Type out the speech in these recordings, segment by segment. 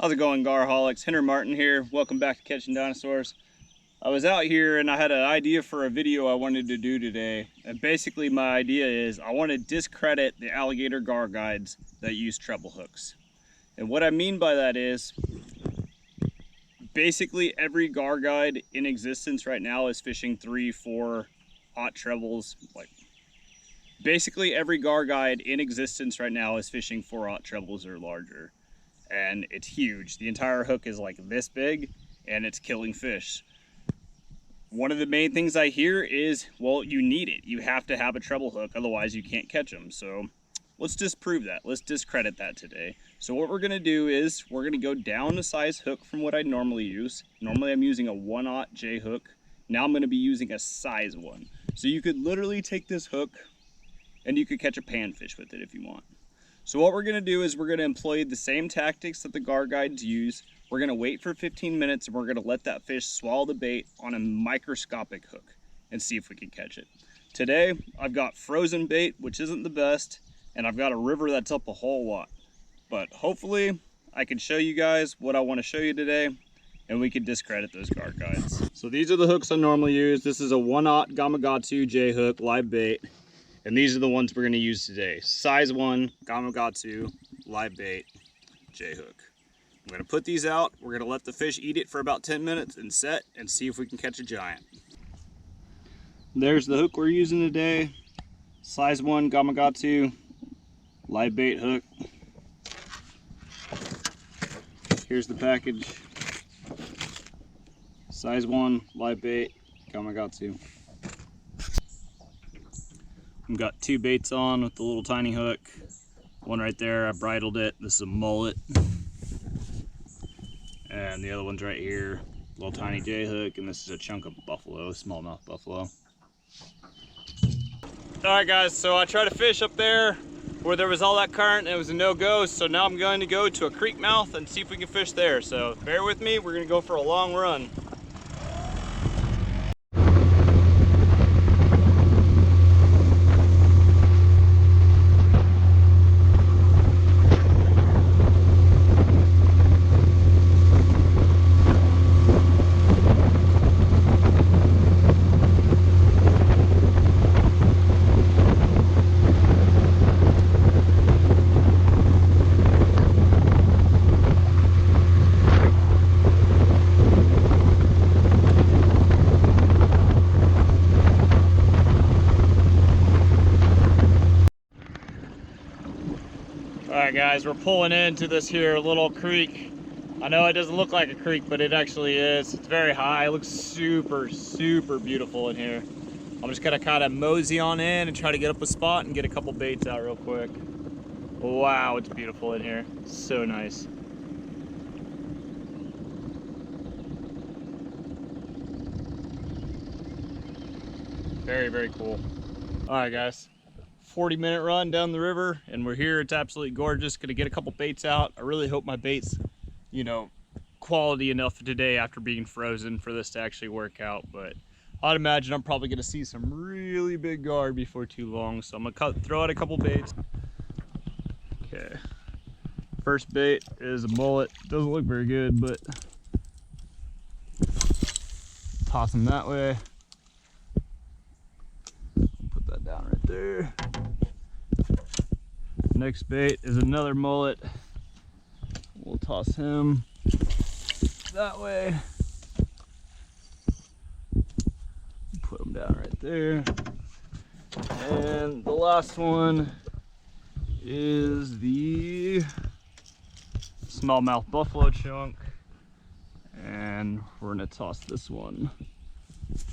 How's it going, Garholics? Henry Martin here. Welcome back to Catching Dinosaurs. I was out here and I had an idea for a video I wanted to do today. And basically my idea is I want to discredit the alligator gar guides that use treble hooks. And what I mean by that is basically every gar guide in existence right now is fishing 3-4 aught trebles. Basically every gar guide in existence right now is fishing 4-aught trebles or larger. And it's huge. The entire hook is like this big and it's killing fish. One of the main things I hear is, well, you need it. You have to have a treble hook, otherwise you can't catch them. So let's disprove that. Let's discredit that today. So what we're gonna do is we're gonna go down a size hook from what I normally use. Normally I'm using a 1-aught J hook. Now I'm gonna be using a size 1. So you could literally take this hook and you could catch a panfish with it if you want. So what we're gonna do is we're gonna employ the same tactics that the gar guides use. We're gonna wait for 15 minutes and we're gonna let that fish swallow the bait on a microscopic hook and see if we can catch it. Today, I've got frozen bait, which isn't the best, and I've got a river that's up a whole lot. But hopefully, I can show you guys what I wanna show you today and we can discredit those gar guides. So these are the hooks I normally use. This is a 1-aught Gamakatsu J hook, live bait. And these are the ones we're gonna use today. Size 1, Gamakatsu, live bait, J hook. I'm gonna put these out. We're gonna let the fish eat it for about 10 minutes and set and see if we can catch a giant. There's the hook we're using today. Size 1, Gamakatsu, live bait hook. Here's the package. Size 1, live bait, Gamakatsu. I've got 2 baits on with the little tiny hook. One right there, I bridled it. This is a mullet. And the other one's right here, little tiny J hook, and this is a chunk of buffalo, smallmouth buffalo. All right guys, so I tried to fish up there where there was all that current and it was a no-go, so now I'm going to go to a creek mouth and see if we can fish there. So bear with me, we're gonna go for a long run. Alright guys, we're pulling into this here little creek. I know it doesn't look like a creek, but it actually is. It's very high. It looks super, super beautiful in here. I'm just gonna kind of mosey on in and try to get up a spot and get a couple baits out real quick. Wow, it's beautiful in here. So nice. Very, very cool. Alright guys. 40-minute run down the river and we're here. It's absolutely gorgeous. Gonna get a couple baits out. I really hope my baits, you know, quality enough today after being frozen for this to actually work out, but I'd imagine I'm probably gonna see some really big gar before too long, so I'm gonna throw out a couple baits. Okay, first bait is a mullet. Doesn't look very good, but toss them that way. Put that down right there. Next bait is another mullet. We'll toss him that way. Put him down right there. And the last one is the smallmouth buffalo chunk. And we're gonna toss this one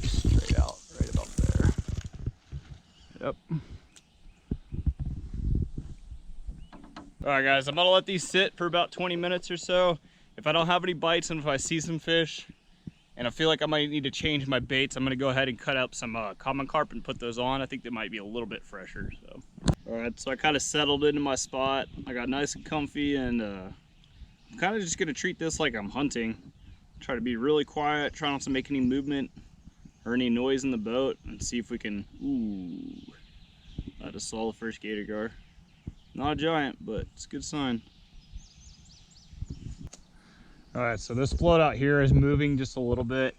straight out right about there. Yep. Alright guys, I'm gonna let these sit for about 20 minutes or so. If I don't have any bites and if I see some fish and I feel like I might need to change my baits, I'm gonna go ahead and cut up some common carp and put those on. I think they might be a little bit fresher. So, alright, so I kind of settled into my spot. I got nice and comfy, and I'm kind of just gonna treat this like I'm hunting. Try to be really quiet, try not to make any movement or any noise in the boat, and see if we can, ooh, I just saw the first gator gar. Not a giant, but it's a good sign. All right, so this float out here is moving just a little bit.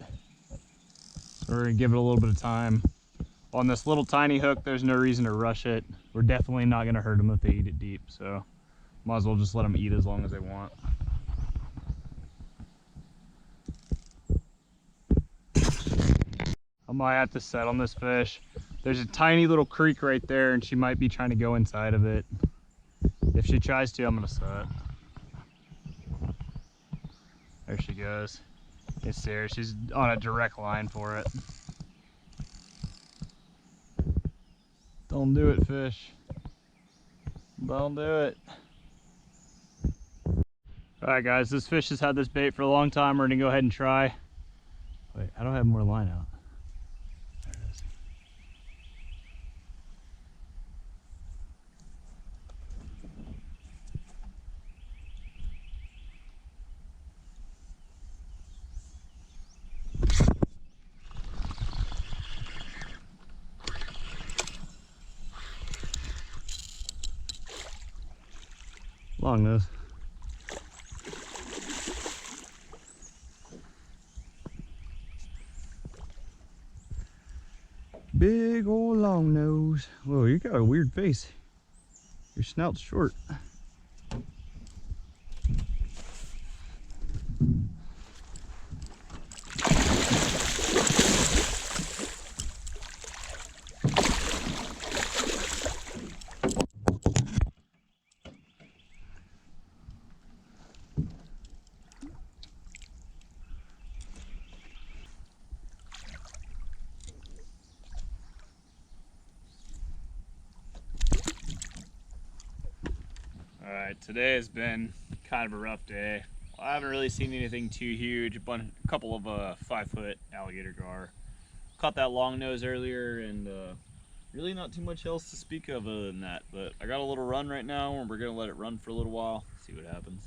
So we're gonna give it a little bit of time. On this little tiny hook, there's no reason to rush it. We're definitely not gonna hurt them if they eat it deep, so might as well just let them eat as long as they want. I might have to set on this fish. There's a tiny little creek right there and she might be trying to go inside of it. If she tries to, I'm gonna set. There she goes. It's there, she's on a direct line for it. Don't do it, fish. Don't do it. Alright guys, this fish has had this bait for a long time. We're gonna go ahead and try. Wait, I don't have more line out. There it is. Longnose. Big old longnose. Whoa, you got a weird face. Your snout's short. Alright, today has been kind of a rough day. Well, I haven't really seen anything too huge. A couple of 5-foot alligator gar. Caught that long nose earlier and really not too much else to speak of other than that. But I got a little run right now and we're going to let it run for a little while, see what happens.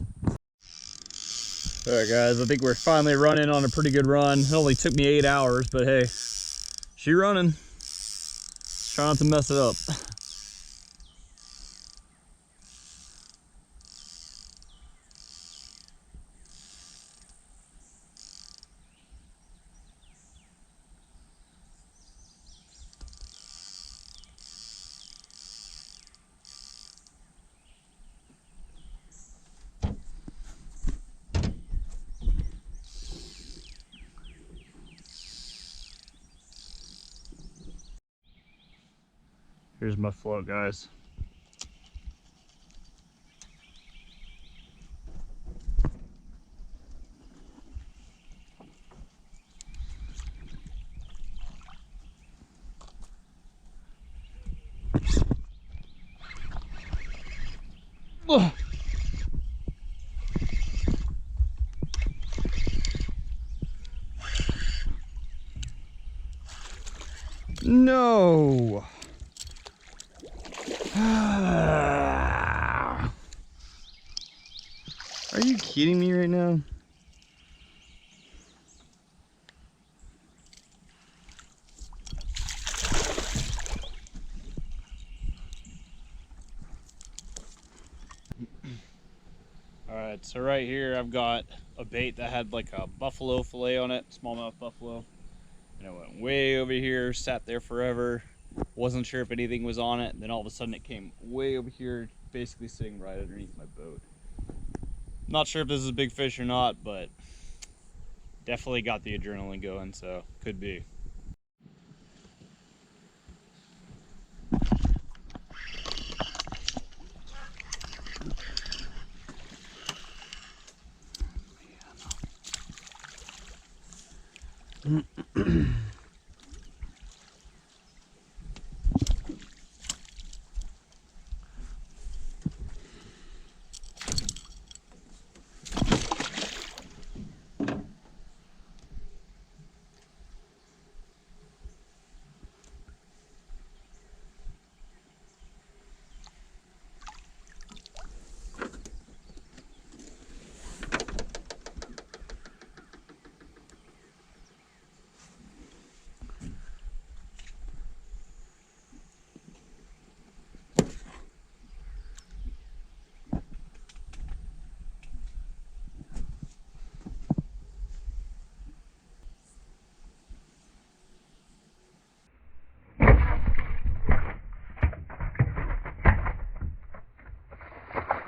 Alright guys, I think we're finally running on a pretty good run. It only took me 8 hours, but hey, she running. Try not to mess it up. Here's my float, guys. Ugh. No. Are you kidding me right now? Alright, so right here I've got a bait that had like a buffalo fillet on it, smallmouth buffalo. And it went way over here, sat there forever. Wasn't sure if anything was on it. Then all of a sudden it came way over here, basically sitting right underneath my boat. Not sure if this is a big fish or not, but definitely got the adrenaline going, so could be.